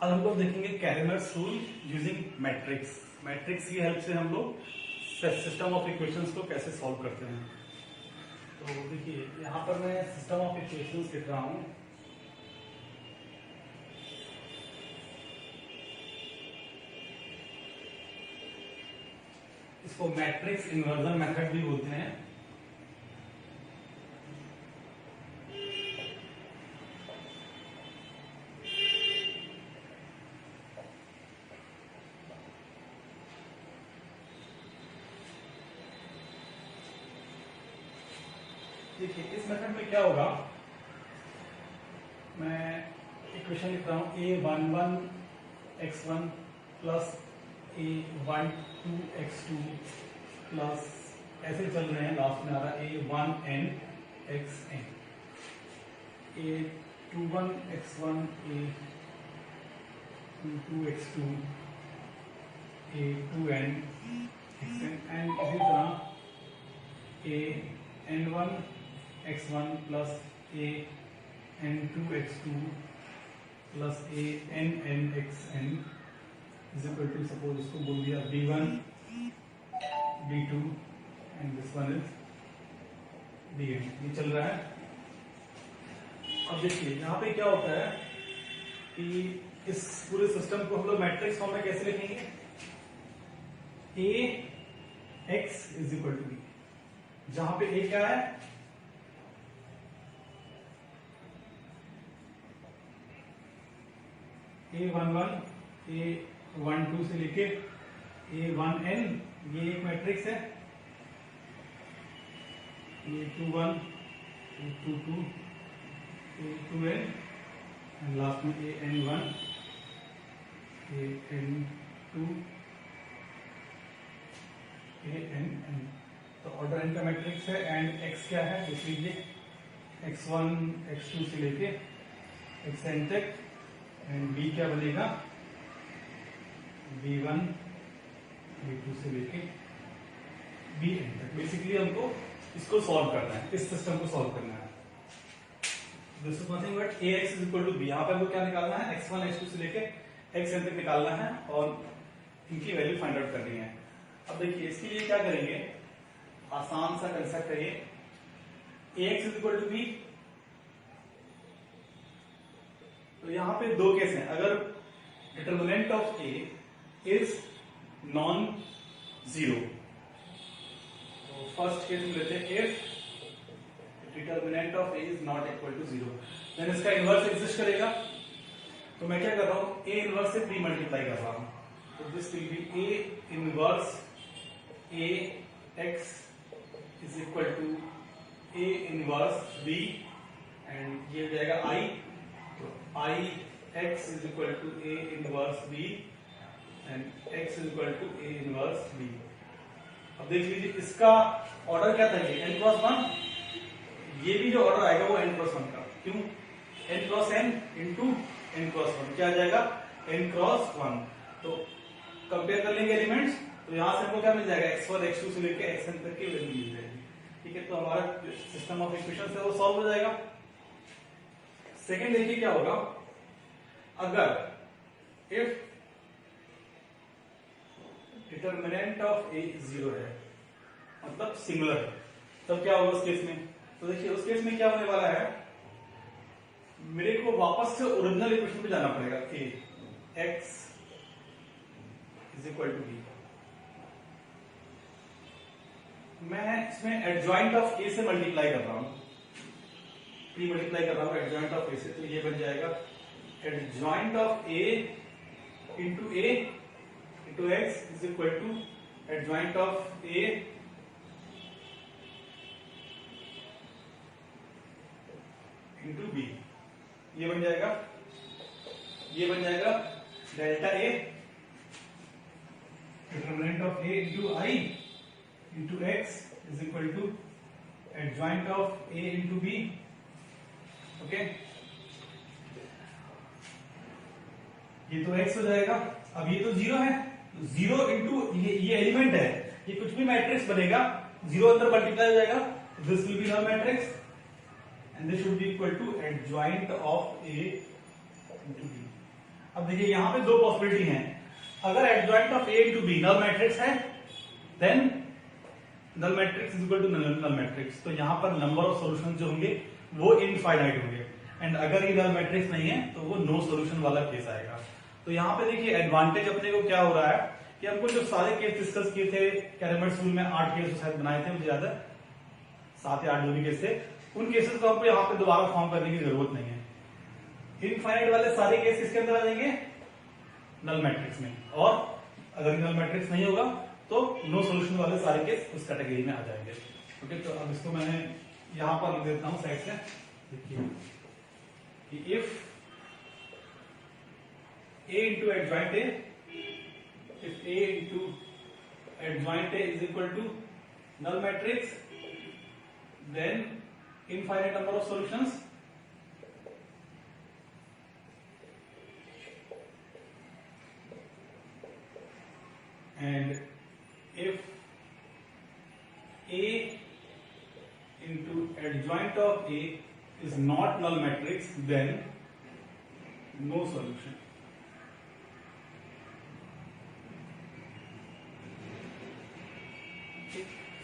आज हम लोग देखेंगे कैरेमर्स रूल यूजिंग मैट्रिक्स। मैट्रिक्स की हेल्प से हम लोग सिस्टम ऑफ इक्वेशंस को कैसे सॉल्व करते हैं। तो देखिए यहाँ पर मैं सिस्टम ऑफ इक्वेशंस लिख रहा हूँ। इसको मैट्रिक्स इन्वर्जन मेथड भी बोलते हैं। देखिए इस मेथड में क्या होगा, मैं इक्वेशन लिख रहा हूं a11x1 प्लस a12x2 प्लस ऐसे चल रहे हैं, लास्ट में आ रहा है a1nxn, a21x1 a22x2 a2nxn and इसी तरह an1x1 plus an2x2 plus annxn is equal to, suppose इसको बोल दिया b1 b2 and this one is bn। ये चल रहा है। अब देखिए यहाँ पे क्या होता है कि इस पूरे सिस्टम को हम लोग मैट्रिक्स फॉर्म में कैसे लिखेंगे, ax is equal to b, जहां पे a क्या है, a11 a12 से लेके a1n, ये एक मैट्रिक्स है, a21 a22 a2n and last में an1 an2 ann। तो ऑर्डर n का मैट्रिक्स है एंड x क्या है देख लीजिए, x1 x2 से लेके xn तक एंड b क्या बनेगा, b1 b2 से लेके bn तक। बेसिकली हमको इसको सॉल्व करना है, इस सिस्टम को सॉल्व करना है। This is nothing but ax is equal to b। यहाँ पर हमको क्या निकालना है, x1 x2 से लेके xn तक निकालना है और इनकी वैल्यू फाइंड आउट करनी है। अब देखिए इसके लिए क्या करेंगे, आसान सा कंसेप्ट है ये, ax is equal to b। तो यहां पे दो केस हैं, अगर determinant of a is non zero, तो फर्स्ट केस में लेते हैं if determinant of a is not equal to zero, then इसका इनवर्स एग्जिस्ट करेगा। तो मैं क्या कर रहा हूं, a इनवर्स से प्री मल्टीप्लाई कर रहा हूं, तो this will be a inverse ax is equal to a inverse b and ये हो जाएगा I, तो I x is equal to a inverse b and x is equal to a inverse b। अब देख लीजिए इसका ऑर्डर क्या था, ये n क्रॉस 1, ये भी जो ऑर्डर आएगा वो n क्रॉस 1 का, क्यों, n cross n into n cross 1 क्या आ जाएगा, n क्रॉस 1। तो कंपेयर कर लेंगे एलिमेंट्स, तो यहां से हमको क्या मिल जाएगा, x1 x2 से लेकर xn तक की वैल्यू मिल जाएगी। ठीक है, तो हमारा सिस्टम ऑफ इक्वेशन है वो सॉल्व हो जाएगा। सेकेंड देखिए क्या होगा, अगर if determinant of a zero है, मतलब सिंगुलर है, तब क्या होगा उस केस में। तो देखिए उस केस में क्या होने वाला है, मेरे को वापस से ओरिजिनल इक्वेशन पे जाना पड़ेगा, a x is equal to b। मैं इसमें एडजॉइंट ऑफ a से मल्टीप्लाई कर रहा हूं, प्री मल्टीप्लाई कर रहा हूं एडजॉइंट ऑफ a से, तो ये बन जाएगा adjoint of a into x is equal to adjoint of a into b। ये बन जाएगा delta a determinant of a into I into x is equal to adjoint of a into b। Okay, ये तो x हो जाएगा। अब ये तो जीरो है, जीरो इंटू ये एलिमेंट है, ये कुछ भी मैट्रिक्स बनेगा, जीरो अंदर मल्टीप्लाई हो जाएगा, this will be the matrix and this should be equal to adjoint of a into b। अब देखिए यहां पे दो पॉसिबिलिटी हैं। अगर adjoint of A into B null matrix है, then null matrix is equal to null matrix, तो यहां पर नंबर ऑफ सॉल्यूशन जो होंगे वो इनफाइनाइट होंगे। एंड अगर ये नल मैट्रिक्स नहीं है तो वो नो सॉल्यूशन वाला केस आएगा। तो यहाँ पे देखिए एडवांटेज अपने को क्या हो रहा है कि हमको जो सारे केस डिस्कस किए थे कैरेमर्स रूल में 8 केस शायद बनाए थे, मुझे ज्यादा 7 या 8 जो भी केस थे, उन केसेस को हमको यहाँ पे दोबारा फॉर्म करने की जरूरत नहीं है। इनफाइनाइट वाले सारे केस किसके अंदर आ जाएंगे? नल मैट्रिक्स में। और अगर नल मैट्रिक्स नहीं होगा तो नो सॉल्यूशन वाले सारे केस उस कैटेगरी में आ जाएंगे। ओके, तो अब इसको मैंने यहां पर लिख देता हूं साइड से। देखिए कि if A into adjoint A, if A into adjoint A is equal to null matrix, then infinite number of solutions, and if A into adjoint of A is not null matrix, then no solution.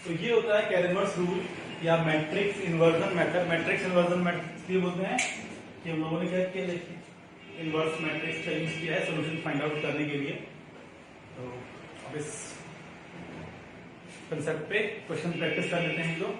तो ये होता है कैरेमर्स rule या matrix inversion method. Matrix inversion method इसलिए बोलते हैं कि हम लोगों ने क्या किया, देखिए इन्वर्स मैट्रिक्स का यूज किया है सोल्यूशन फाइंड आउट करने के लिए। तो अब इस कंसेप्ट पे क्वेश्चन प्रैक्टिस कर लेते हैं जो।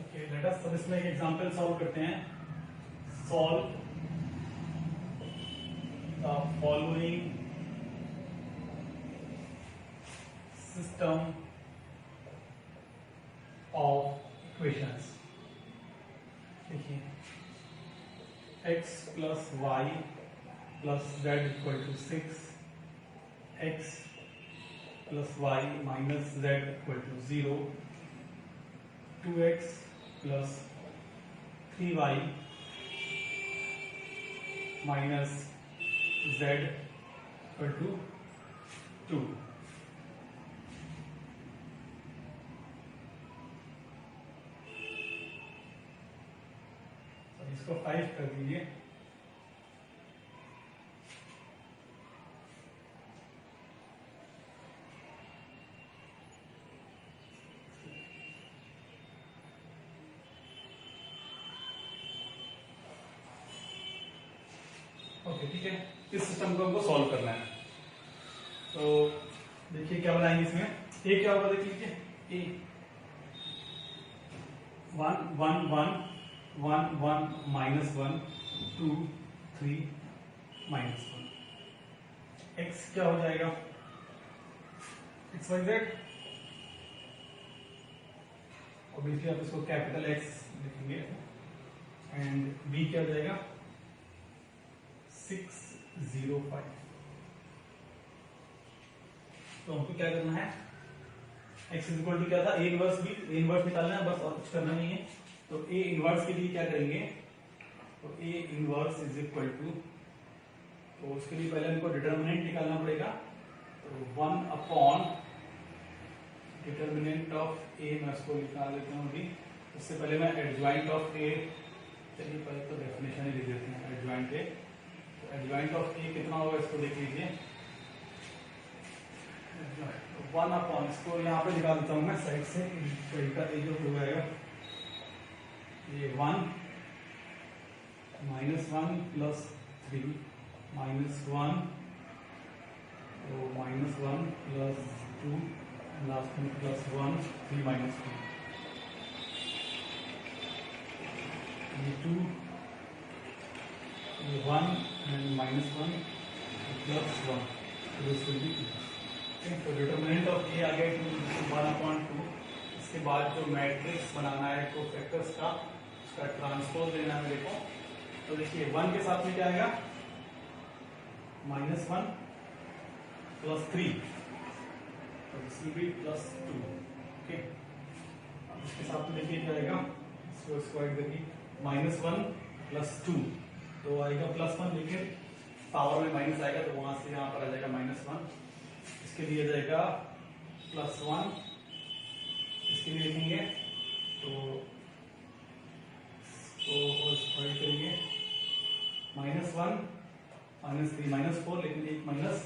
ओके लेट अस अब इसमें एक एग्जांपल सॉल्व करते हैं. Solve the following system of equations. देखिए x plus y plus z equal to 6, x plus y minus z equal to 0, 2x plus 3y minus z equal to 2. इसको 5 कर दीजिए. Okay ठीक है, इस सिस्टम को हमको सॉल्व करना है. तो देखिए क्या बनाएंगे इसमें. ए क्या होगा देख लीजिए. ए 1 1 1 1 1 माइनस 1 2 3 माइनस 1. एक्स क्या हो जाएगा. X Y Z. ऑब्वियसली आप इसको कैपिटल एक्स लिखेंगे. एंड बी क्या हो जाएगा 605. तो हमको क्या करना है. x इक्वल टू क्या था A inverse B. A inverse निकालना है बस, और कुछ करना नहीं है. तो ए इनवर्स के लिए क्या करेंगे. तो A inverse is equal to, तो उसके लिए पहले हमको डिटर्मिनेंट निकालना पड़ेगा. तो 1 अपॉन डिटर्मिनेंट ऑफ ए. मैं इसको निकाल लेता हूँ अभी. उससे पहले मैं एडजॉइंट ऑफ ए, चलिए पहले तो डेफिनेशन ही लिख देते हैं. एडजॉइंट ए, तो एडजॉइंट ऑफ ए कितना होगा इसको देख लीजिए. 1 अपॉन, इसको यहाँ पे निकाल देता हूँ मैं साइड से. का ए जो हो जाएगा ये 1 माइनस 1 प्लस 3 माइनस 1, तो माइनस 1 प्लस 2 लास्ट में प्लस 1 3 माइनस 2. ये 2 ये 1 एंड माइनस 1 प्लस 1. तो दिस विल बी 2. तो डिटर्मिनेंट ऑफ ए आ गया 1/2. इसके बाद जो मैट्रिक्स बनाना है तो फैक्टर्स का, उसका ट्रांसपोज लेना है मेरे को. तो देखिए 1 के साथ में क्या आएगा माइनस 1 प्लस 3, तो this will B plus 2. Okay, अब इसके साथ में देखिए क्या आएगा. इसको स्क्वायर करके माइनस 1 प्लस 2, तो आएगा प्लस 1, लेकिन पावर में माइनस आएगा तो वहां से यहाँ पर आ जाएगा माइनस 1. इसके लिए जाएगा प्लस 1. इसके लिए लिखेंगे तो स्क्वायर करेंगे माइनस 1 माइनस 3 माइनस 4, लेकिन एक माइनस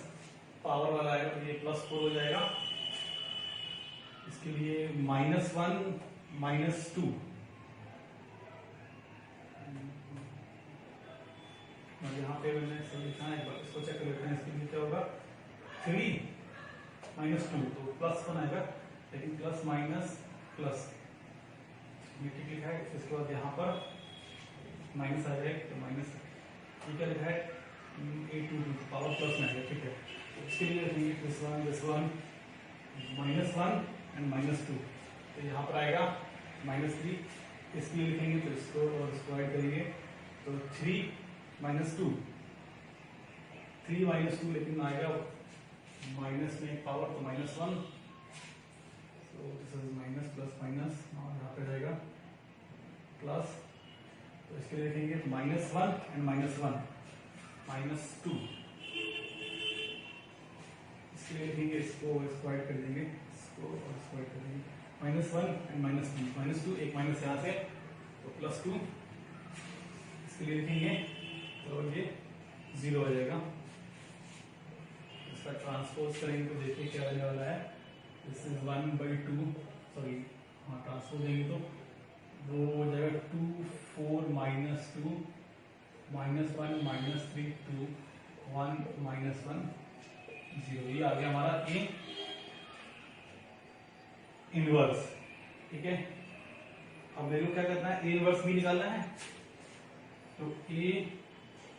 पावर वाला आएगा तो ये प्लस 4 हो जाएगा. इसके लिए माइनस 1 माइनस 2, यहाँ पे मैंने सही लिखा है, इसको चेक कर लेते हैं. इसके लिए क्या होगा 3 माइनस 2, तो प्लस 1 आएगा, लेकिन प्लस माइनस प्लस ये ठीक लिखा है. इसके बाद यहाँ पर माइनस आ जाएगा, तो माइनस ठीक है लिखा है 8 पावर प्लस में आएगा. ठीक है, तो इसके लिए लिखेंगे this one minus 1 and minus 2, तो यहाँ पर आएगा माइनस 3. इसके लिए लिखेंगे तो इसको और स्क्वायर करेंगे तो 3 माइनस 2, 3 माइनस 2, लेकिन आएगा माइनस में एक पावर तो minus 1. So this is minus plus minus, और यहाँ पे जाएगा प्लस. तो इसके लिए लिखेंगे माइनस 1 एंड माइनस 1 माइनस 2. इसके लिए लिखेंगे इसको स्क्वायर कर देंगे, इसको और स्क्वायर कर देंगे माइनस 1 एंड माइनस 2, एक माइनस यहाँ से तो प्लस 2. इसके लिए लिखेंगे तो ये 0 आ जाएगा. इसका ट्रांसपोज करेंगे तो देखिए क्या आने वाला है. दिस इज 1/2, सॉरी हाँ ट्रांसपोज देंगे तो वो हो जाएगा 2 4 माइनस 2 माइनस 1 माइनस 3 2 1 माइनस 1 0. ये आ गया हमारा ए इनवर्स. ठीक है, अब मेरे को क्या करना है, ए इनवर्स बी निकालना है। तो ए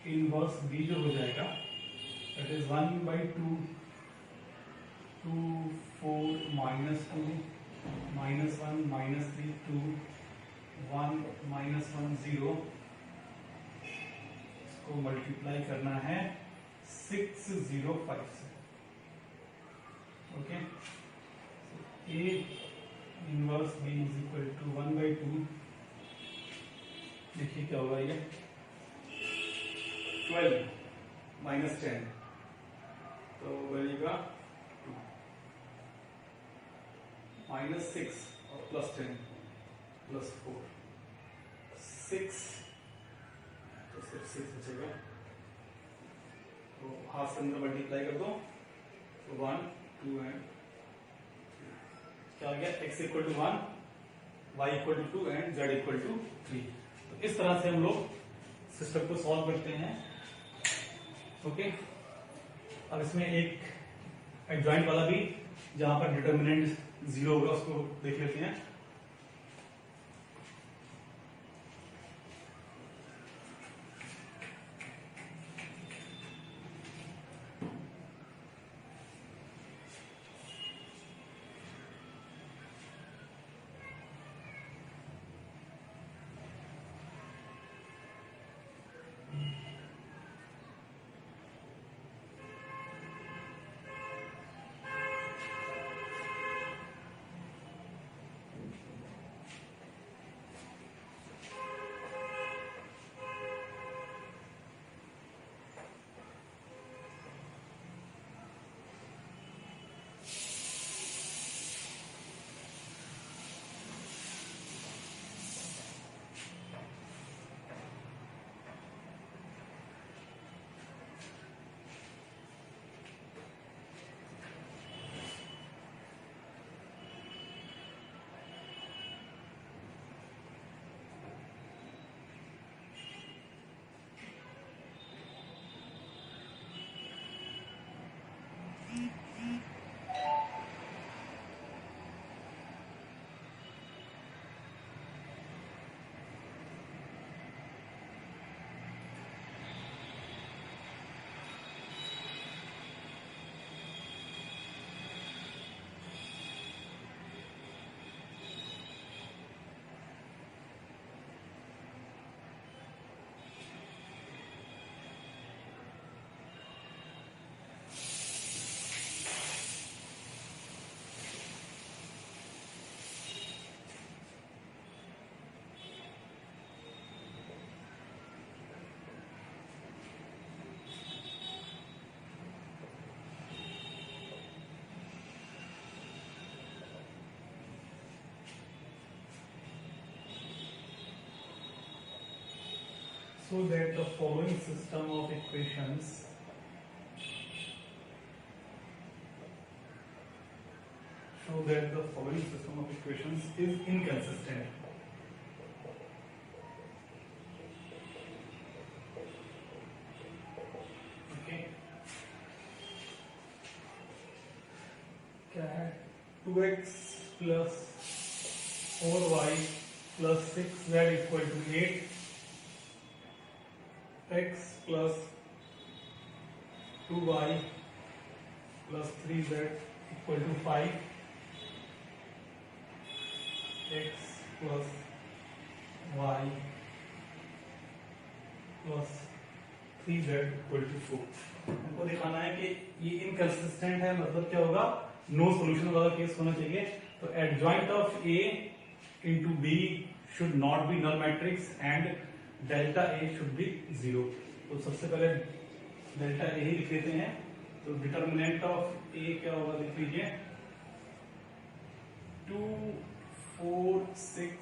इनवर्स बी जो हो जाएगा दैट इज 1/2 2 4 -2 -1 -3 2 1 -1 0, इसको मल्टीप्लाई करना है 605 से। Okay, A inverse B is equal to 1/2, देखिए क्या होगा ये 12 -10, तो बनेगा 2 -6 और +10 +4 6, तो सिर्फ 6 बचेगा। तो हाफ के अंदर मल्टीप्लाई कर दो, तो 1 2 एंड क्या आ गया, x equal to 1, y equal to 2 and z equal to 3। तो इस तरह से हम लोग सिस्टम को सॉल्व करते हैं। ओके, अब इसमें एक एडजॉइंट वाला भी जहां पर डिटर्मिनेंट 0 होगा उसको देख लेते हैं। So that the following system of equations is inconsistent. Okay, क्या है, 2x plus 4y plus 6z equal to 8, x plus 2y plus 3z equal to 5, x plus y plus 3z equal to 4। हमको दिखाना है कि ये inconsistent है, मतलब क्या होगा, नो सॉल्यूशन वाला केस होना चाहिए। तो adjoint of a into b should not be null matrix and delta a should be 0। तो सबसे पहले डेल्टा a ही लिख लेते हैं। तो डिटर्मिनेंट ऑफ a क्या होगा, लिख लीजिए 2 4 6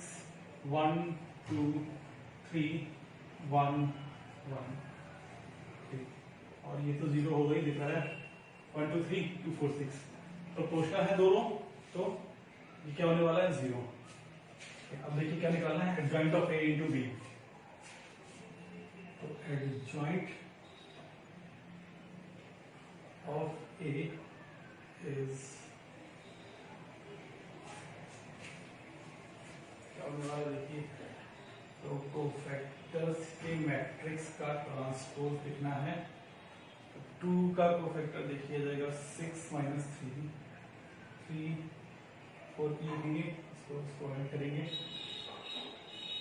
1 2 3 1 1, और ये तो 0 हो गई, दिख रहा है 1 2 3 2 4 6। तो प्रोपोर्शनल है दोनों, तो ये क्या होने वाला है, 0। अब देखिए क्या निकालना है, adjoint of a into b। तो एडजॉइंट ऑफ a इज क्या फॉर्मूला देखिए, तो कोफैक्टर्स के मैट्रिक्स का ट्रांसपोज लिखना है। तो 2 का कोफैक्टर देखिए जाएगा 6 माइनस 3, 3 4 की लिखेंगे, इसको ऐड करेंगे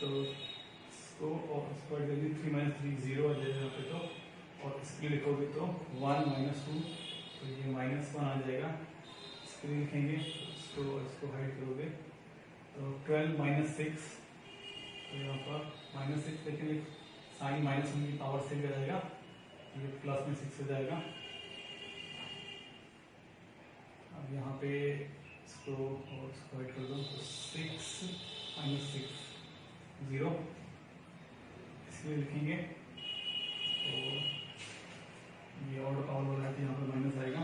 तो इसको और इसको ऐड करेंगे, 3 माइनस 3 0 आ जाएगा यहाँ पे, तो और इसके लिखोगे तो 1 माइनस 2, तो ये -1 आ जाएगा। इसके लिए लिखेंगे इसको हाइड करोगे तो 12 माइनस 6, तो यहाँ पर -6 लेकिन साइन -1 की पावर से आ जाएगा, ये प्लस में 6 हो जाएगा। अब यहाँ पे इसको और इसको हाइड कर दो तो 6 माइनस 6 0, इसलिए लिखेंगे तो ये ऑर्डर पावर वाला है, यहाँ पर माइनस आएगा,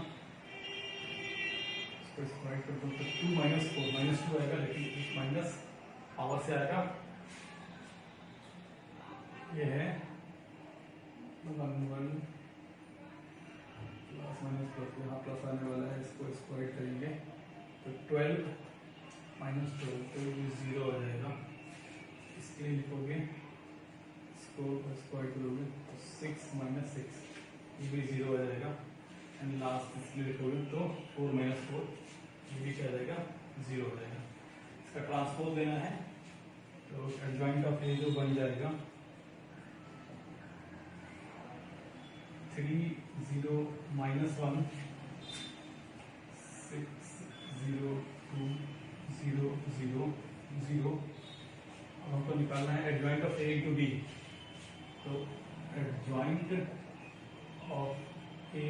इसको स्क्वायर कर दो तो 2 माइनस 4 -2 आएगा, लेकिन एक माइनस पावर से आएगा। ये है 1 1 प्लस माइनस प्लस, यहाँ प्लस आने वाला है, इसको स्क्वायर करेंगे तो 12 माइनस 12, तो ये 0 आ जाएगा। इसके लिए लिखोगे, इसको स्क्वायर करोगे तो 6 माइनस 6, ये भी 0 आ जाएगा। एंड लास्ट इसके लिए लिखोगे तो 4 माइनस 4, ये भी क्या आ जाएगा, 0 हो जाएगा। इसका ट्रांसपोज देना है तो एडजॉइंट ऑफ ए जो बन जाएगा 3 0 -1 6 0 2 0 0 0। अब हमको निकालना है adjoint of A into B, तो adjoint of A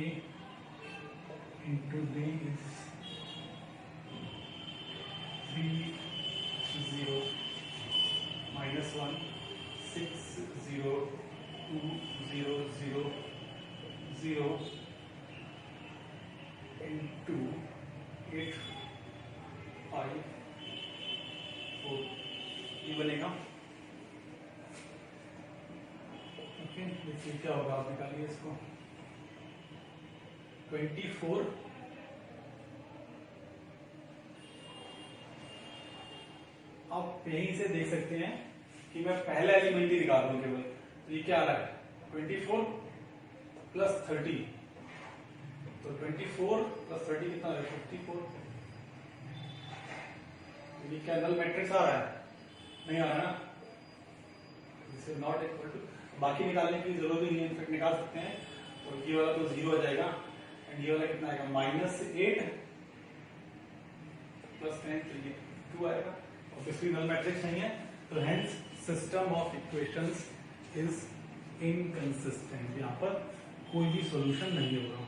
into B is 3 0 -1 6 0 2 0 0 0 into 8 5 4, ये बनेगा। ओके, देखिए क्या होगा, आप निकालिए इसको 24 आप यहीं से देख सकते हैं कि मैं पहला एलिमेंट ही निकाल रहा हूं केवल, तो ये क्या आ रहा है 24 प्लस 30, तो 24 प्लस 30 कितना है 54। ये क्या नल मैट्रिक्स आ रहा है, नहीं आ रहा ना, this is not equal to, बाकी निकालने की जरूरत ही नहीं है, इनफेक्ट निकाल सकते हैं। तो ये वाला तो 0 आ जाएगा, एंड ये वाला कितना आएगा -8 प्लस 10, तो ये 2 आएगा। ऑब्वियसली नल मैट्रिक्स नहीं है, तो hence system of equations is inconsistent, यहाँ पर कोई भी सॉल्यूशन नहीं होगा।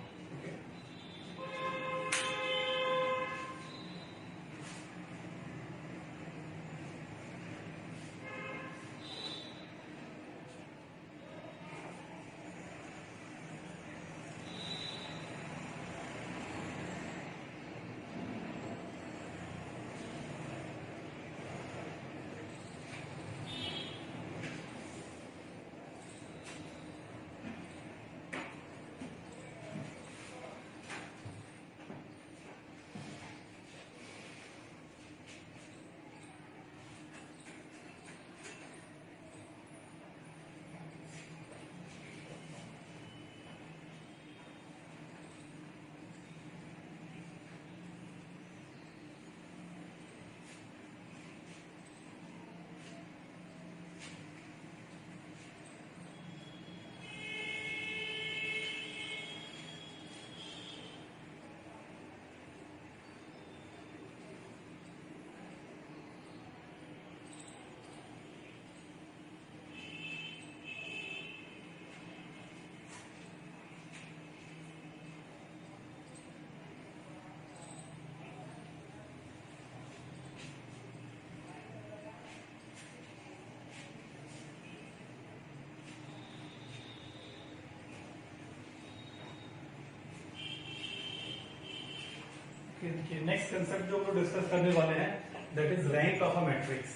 देखिए नेक्स्ट कंसेप्ट जो हम लोग डिस्कस करने वाले हैं that is rank of a matrix.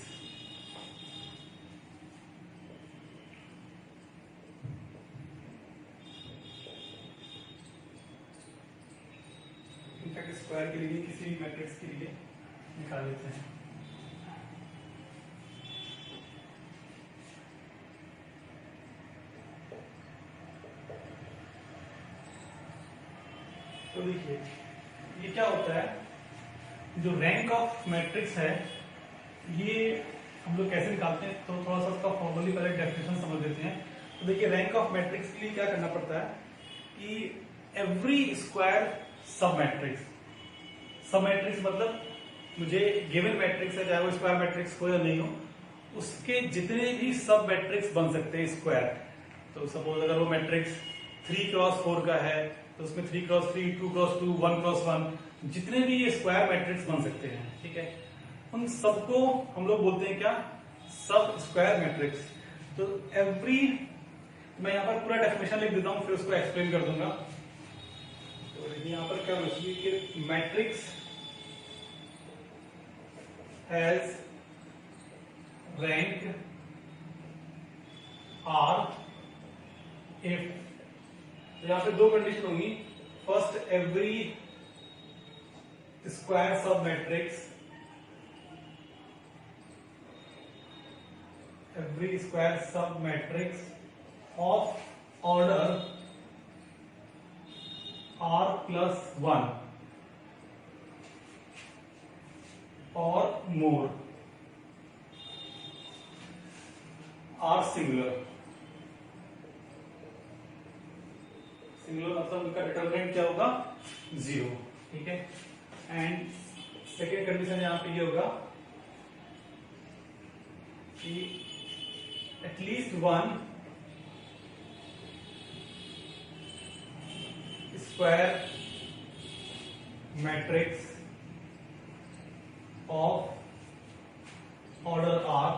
In fact square के लिए किसी भी मैट्रिक्स के लिए निकाल लेते हैं। तो देखिए ये क्या होता है, जो रैंक ऑफ मैट्रिक्स है ये हम लोग कैसे निकालते हैं, तो थोड़ा सा उसका फॉर्मली पहले डेफिनेशन समझ लेते हैं। तो देखिए रैंक ऑफ मैट्रिक्स के लिए क्या करना पड़ता है कि एवरी स्क्वायर सब मैट्रिक्स मतलब मुझे गिवन मैट्रिक्स है, चाहे वो स्क्वायर मैट्रिक्स हो या नहीं हो, उसके जितने भी सब मैट्रिक्स बन सकते हैं स्क्वायर। तो सपोज अगर वो मैट्रिक्स 3x4 का है तो उसमें 3x3, 2x2, 1x1 जितने भी ये स्क्वायर मैट्रिक्स बन सकते हैं, ठीक है, उन सबको हम लोग बोलते हैं क्या, सब स्क्वायर मैट्रिक्स। तो एवरी, मैं यहाँ पर पूरा डेफिनेशन लिख देता हूँ फिर उसको एक्सप्लेन कर दूंगा। तो यहाँ पर क्या होना चाहिए कि matrix has rank R if, यहां पे दो कंडीशन होंगी। फर्स्ट, एवरी स्क्वायर सब मैट्रिक्स, एवरी स्क्वायर सब मैट्रिक्स ऑफ ऑर्डर R+1 और मोर, आर सिंगुलर मतलब उनका डिटरमिनेंट क्या होगा, 0, ठीक है। एंड सेकेंड कंडीशन यहां पे ये होगा कि at least one square matrix of order R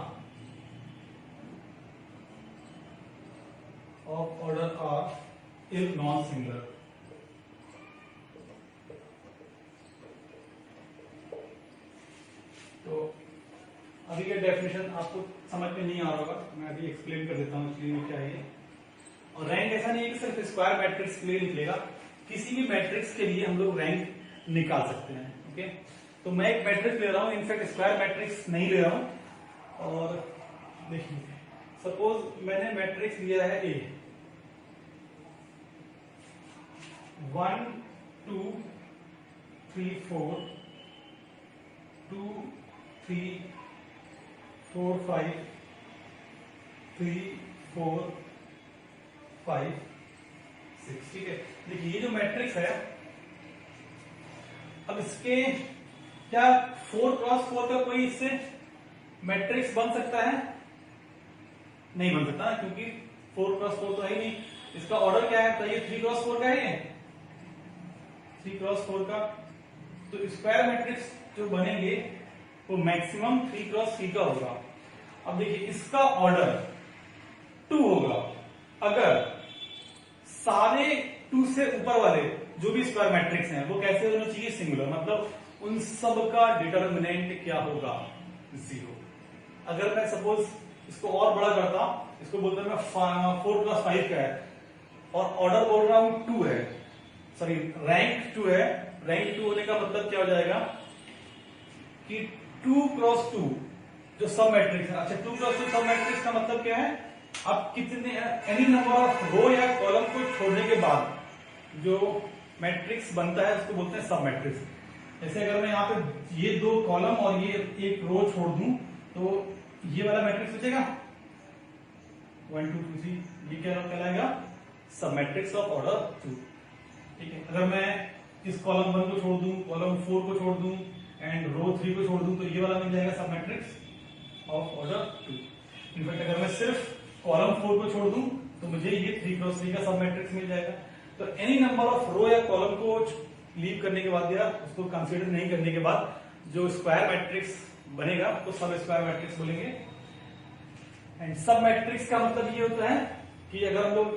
is non singular. तो अभी ये डेफिनेशन आपको समझ में नहीं आ रहा होगा, मैं अभी एक्सप्लेन कर देता हूँ इसलिए क्या है। और रैंक ऐसा नहीं है कि सिर्फ स्क्वायर मैट्रिक्स के लिए निकलेगा, किसी भी मैट्रिक्स के लिए हम लोग रैंक निकाल सकते हैं, ओके। तो मैं एक मैट्रिक्स ले रहा हूं, इनफैक्ट स्क्वायर मैट्रिक्स नहीं ले रहा हूं। और देखिए सपोज मैंने मैट्रिक्स लिया है ए, 1 2 3 4 2 3 4 5 3 4 5 6, ठीक है। देखिए ये जो मैट्रिक्स है, अब इसके क्या 4x4 का कोई इससे मैट्रिक्स बन सकता है, नहीं बन सकता, क्योंकि 4x4 तो है ही नहीं। इसका ऑर्डर क्या है, तो ये 3x4 का है, 3x4 का। तो स्क्वायर मैट्रिक्स जो बनेंगे वो मैक्सिमम 3x3 का होगा। अब देखिए इसका ऑर्डर 2 होगा अगर सारे 2 से ऊपर वाले जो भी स्क्वायर मैट्रिक्स हैं वो कैसे होना चाहिए, सिंगुलर, मतलब उन सब का डिटरमिनेंट क्या होगा, 0। अगर मैं सपोज इसको और बड़ा करता, इसको बोलता मैं 4x5 का है और ऑर्डर बोल रहा हूं 2 है, सॉरी रैंक 2 है। रैंक 2 होने का मतलब क्या हो जाएगा कि 2x2 जो सब मैट्रिक्स है, अच्छा 2x2 सब मैट्रिक्स का मतलब क्या है, आप कितने एनी नंबर ऑफ रो या कॉलम को छोड़ने के बाद जो मैट्रिक्स बनता है उसको बोलते हैं सब मैट्रिक्स। जैसे अगर मैं यहाँ पे ये 2 कॉलम और ये एक रो छोड़ दूं तो ये वाला मैट्रिक्स बचेगा 1 2 3 4, ये क्या कहलाएगा, सब मैट्रिक्स ऑफ ऑर्डर 2, ठीक है। अगर मैं इस कॉलम 1 को छोड़ दूं, कॉलम 4 को छोड़ दूं एंड रो 3 को छोड़ दूं तो ये वाला मिल जाएगा सब मैट्रिक्स ऑफ ऑर्डर 2। इनफैक्ट अगर मैं सिर्फ कॉलम 4 को छोड़ दूं तो मुझे ये 3x3 का सब मैट्रिक्स मिल जाएगा। तो एनी नंबर ऑफ रो या कॉलम को लीव करने के बाद या उसको कंसीडर नहीं करने के बाद जो स्क्वायर मैट्रिक्स बनेगा तो सब स्क्वायर मैट्रिक्स बोलेंगे। एंड सब मैट्रिक्स का मतलब ये होता है कि अगर हम लोग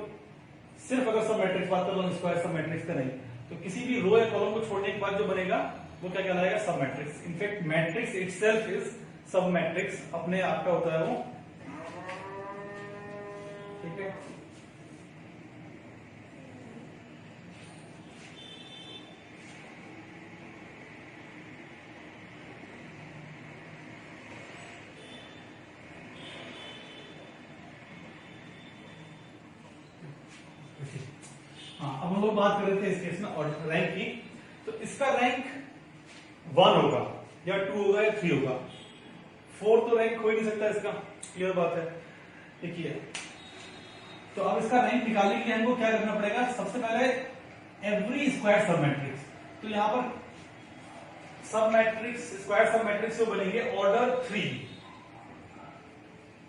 सिर्फ अगर सब मैट्रिक्स बात कर रहे हैं, स्क्वायर सब मैट्रिक्स का नहीं, तो किसी भी रो या कॉलम को छोड़ने के बाद जो बनेगा वो क्या कहलाएगा, सब matrix. In fact matrix itself is सब मैट्रिक्स, अपने आप का होता है वो, ठीक है। हाँ, अब हम लोग बात कर रहे थे इस केस में ऑर्डर रैंक की। तो इसका रैंक 1 होगा या 2 होगा या 3 होगा। 4 तो रैंक हो ही नहीं सकता इसका, क्लियर बात है। देखिए, तो अब इसका रैंक निकालने के लिए हमको क्या करना पड़ेगा? सबसे पहले एवरी स्क्वायर सब मैट्रिक्स, तो यहां पर सब मैट्रिक्स, स्क्वायर सब मैट्रिक्स जो बनेंगे ऑर्डर 3।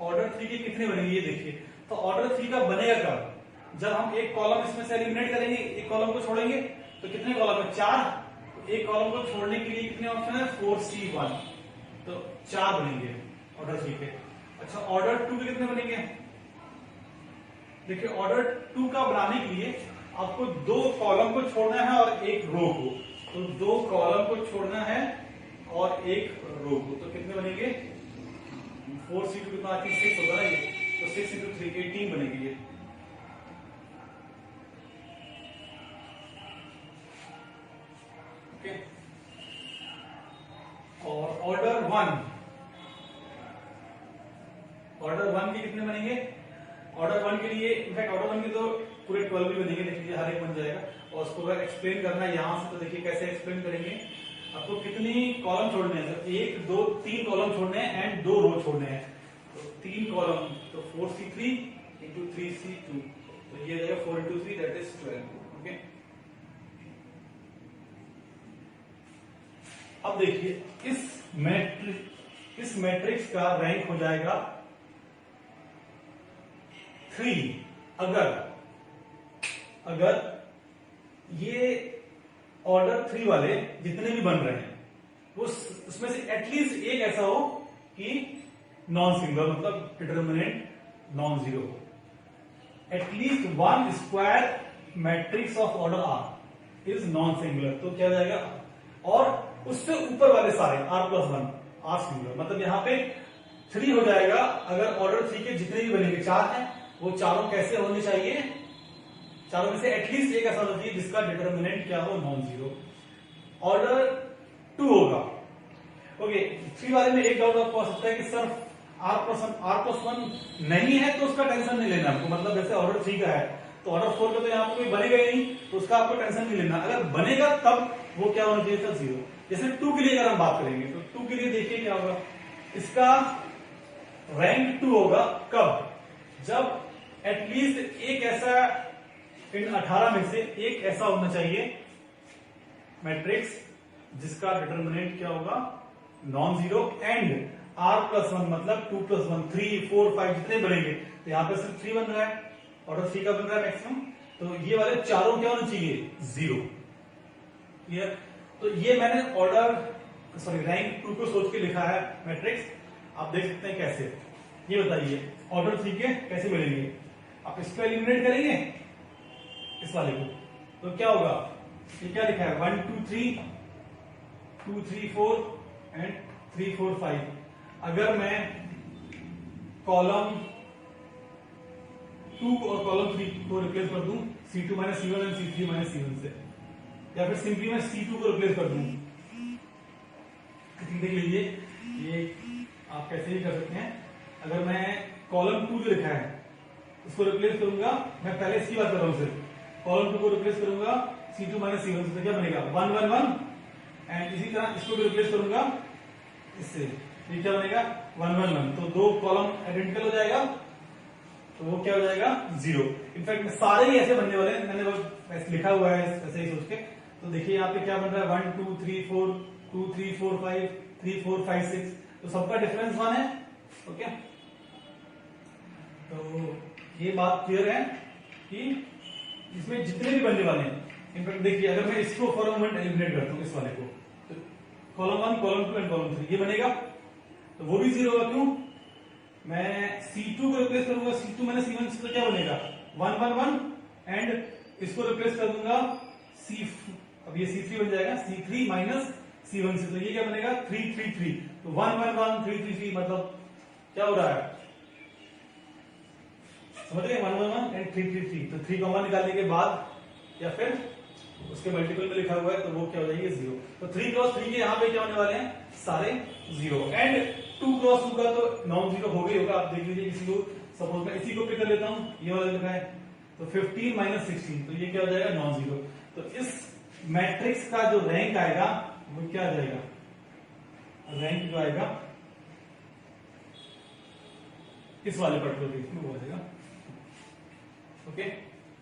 ऑर्डर 3 के कितने बनेंगे ये देखिए। तो ऑर्डर 3 का बनेगा कब? जब हम एक कॉलम इसमें से एलिमिनेट करेंगे, एक कॉलम को छोड़ेंगे। तो कितने कॉलम है? 4। एक कॉलम को छोड़ने के लिए कितने ऑप्शन है? 4C1, तो 4 बनेंगे ऑर्डर 3 के। अच्छा, ऑर्डर 2 के कितने बनेंगे? देखिए, ऑर्डर 2 का बनाने के लिए आपको 2 कॉलम को छोड़ना है और 1 रो को। तो 2 कॉलम को छोड़ना है और 1 रो को, तो कितने बनेंगे? 4C2 कितना आती है? 6 होगा ये, तो 6 into 3 18 बनेगी ये। ओके, और ऑर्डर 1 के कितने बनेंगे? ऑर्डर 1 के लिए, इनफैक्ट ऑर्डर 1 के तो पूरे 12 भी बनेंगे, देखिए हर एक बन जाएगा। और उसको अगर एक्सप्लेन करना है यहां से, तो देखिए कैसे एक्सप्लेन करेंगे। आपको कितनी कॉलम छोड़ने हैं? तो 1 2 3 कॉलम छोड़ने हैं एंड 2 रो छोड़ने हैं। तो 3 कॉलम, तो 4C3 into 3C2, तो ये जाएगा 4 into 3 दैट इज 12। ओके, अब देखिए इस मैट्रिक्स का रैंक हो जाएगा 3 अगर ये ऑर्डर 3 वाले जितने भी बन रहे हैं उसमें से एटलीस्ट एक ऐसा हो कि नॉन सिंगुलर, मतलब determinant non zero. At least 1 square matrix of order R is non singular, तो क्या जाएगा? और उससे ऊपर वाले सारे r+1 आर सिंगुलर, मतलब यहां पे 3 हो जाएगा अगर ऑर्डर 3 के जितने भी बनेंगे, 4 हैं, वो चारों कैसे होने चाहिए? चारों में से एटलीस्ट एक ऐसा होना चाहिए जिसका डिटर्मिनेंट क्या हो? Non zero. ऑर्डर 2 होगा। ओके, 3 वाले में एक डाउट आपको आ सकता है कि सर r+1 नहीं है तो उसका टेंशन नहीं लेना आपको, मतलब जैसे ऑर्डर 3 का है तो ऑर्डर 4 का तो यहाँ पर कोई बनेगा ही नहीं, तो उसका आपको टेंशन नहीं लेना। अगर बनेगा तब वो क्या होना चाहिए था? 0। जैसे 2 के लिए अगर हम बात करेंगे तो 2 के लिए देखिए क्या होगा, इसका रैंक 2 होगा कब? जब एटलीस्ट एक ऐसा इन 18 में से एक ऐसा होना चाहिए मैट्रिक्स जिसका डिटर्मिनेंट क्या होगा? नॉन जीरो, एंड r+1 मतलब 2+1 3 4 5 जितने बनेंगे, तो यहां पर सिर्फ 3 बन रहा है, ऑर्डर 3 का बन रहा है मैक्सिमम, तो ये वाले चारों क्या होना चाहिए? 0। क्लियर? तो ये मैंने रैंक 2 को सोच के लिखा है मैट्रिक्स। आप देख सकते हैं कैसे। ये बताइए ऑर्डर 3 के कैसे मिलेंगे? आप इसको एलिमिनेट करेंगे इस वाले को, तो क्या होगा? ये क्या लिखा है? 1 2 3 2 3 4 एंड 3 4 5। अगर मैं कॉलम 2 और कॉलम 3 को रिप्लेस कर दूं C2 - C1 and C3 - C1 से, या फिर सिंपली मैं C2 को रिप्लेस कर दूं, देख लीजिए ये आप कैसे भी कर सकते हैं। अगर मैं कॉलम 2 जो लिखा है उसको रिप्लेस करूंगा, मैं पहले इसकी बात कर रहा हूं, सिर्फ कॉलम 2 को रिप्लेस करूंगा C2 - C1 से, क्या बनेगा? 1 1 1, एंड इसी तरह इसको भी रिप्लेस करूंगा इससे, ये क्या बनेगा? 1 1 1। तो 2 कॉलम आइडेंटिकल हो जाएगा, तो वो क्या हो जाएगा? 0। इनफैक्ट सारे ही ऐसे बनने वाले हैं, मैंने वो लिखा हुआ है ऐसे ही सोच के। तो देखिए यहाँ पे क्या बन रहा है? 1 2 3 4 2 3 4 5 3 4 5 6, तो सबका डिफरेंस 1 है। ओके, तो ये बात क्लियर है कि इसमें जितने भी बनने वाले हैं, इनफैक्ट देखिए अगर मैं इसको फॉर अ मोमेंट एलिमिनेट करता हूं, इस वाले को, तो कॉलम 1 कॉलम 2 एंड कॉलम 3 ये बनेगा, तो वो भी 0 होगा। क्यों? मैं C2 को रिप्लेस करूंगा C2 - C1 से, तो क्या बनेगा? 1 1 1, एंड इसको रिप्लेस कर दूंगा अब ये C3 बन जाएगा C3 - C1 से, तो ये क्या बनेगा? 3 3 3। तो 1 1 1 3 3 3, मतलब क्या हो रहा है? समझ गए? 1 1 1 एंड 3 3 3। तो 3 कॉमन निकालने के बाद या फिर उसके मल्टीपल में लिखा हुआ है, तो वो क्या हो जाएगी? 0। तो 3 क्रॉस 3 के यहाँ पे क्या होने वाले हैं? सारे 0, एंड 2 क्रॉस 2 का तो नॉन जीरो हो गई होगा। आप देख लीजिए, किसी को सपोज मैं इसी को पिक कर लेता हूं, ये वाला लिखा है, तो 15 माइनस 16, तो ये क्या हो जाएगा, नॉन जीरो। तो इस मैट्रिक्स का जो रैंक आएगा वो क्या आ जाएगा, रैंक जो आएगा इस वाले पर्टिकुलर केस में वो आ जाएगा। ओके,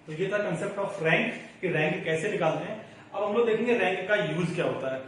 तो ये था कंसेप्ट ऑफ रैंक कि रैंक कैसे निकालते हैं। अब हम लोग देखेंगे रैंक का यूज क्या होता है।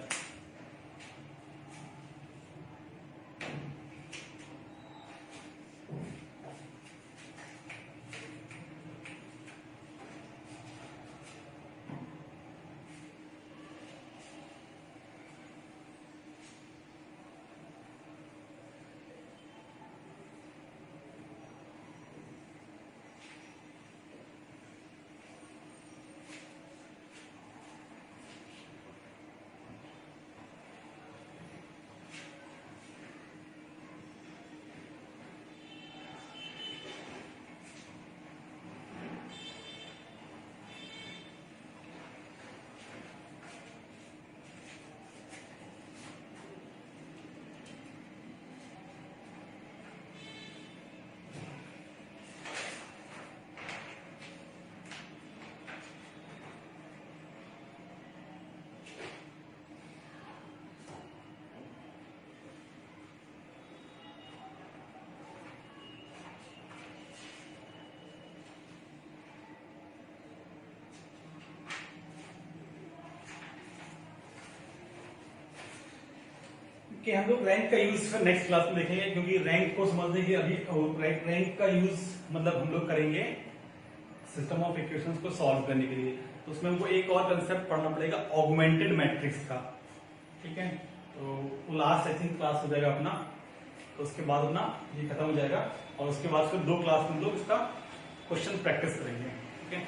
कि हम लोग रैंक का यूज नेक्स्ट क्लास में देखेंगे, क्योंकि रैंक को समझने के अभी रैंक का यूज मतलब हम लोग करेंगे सिस्टम ऑफ इक्वेशंस को सॉल्व करने के लिए। तो उसमें हमको एक और कंसेप्ट पढ़ना पड़ेगा, ऑगमेंटेड मैट्रिक्स का। ठीक है, तो वो लास्ट आई थिंक क्लास हो जाएगा अपना, तो उसके बाद अपना ये खत्म हो जाएगा और उसके बाद फिर 2 क्लास में हम लोग इसका क्वेश्चन प्रैक्टिस करेंगे। ठीक है।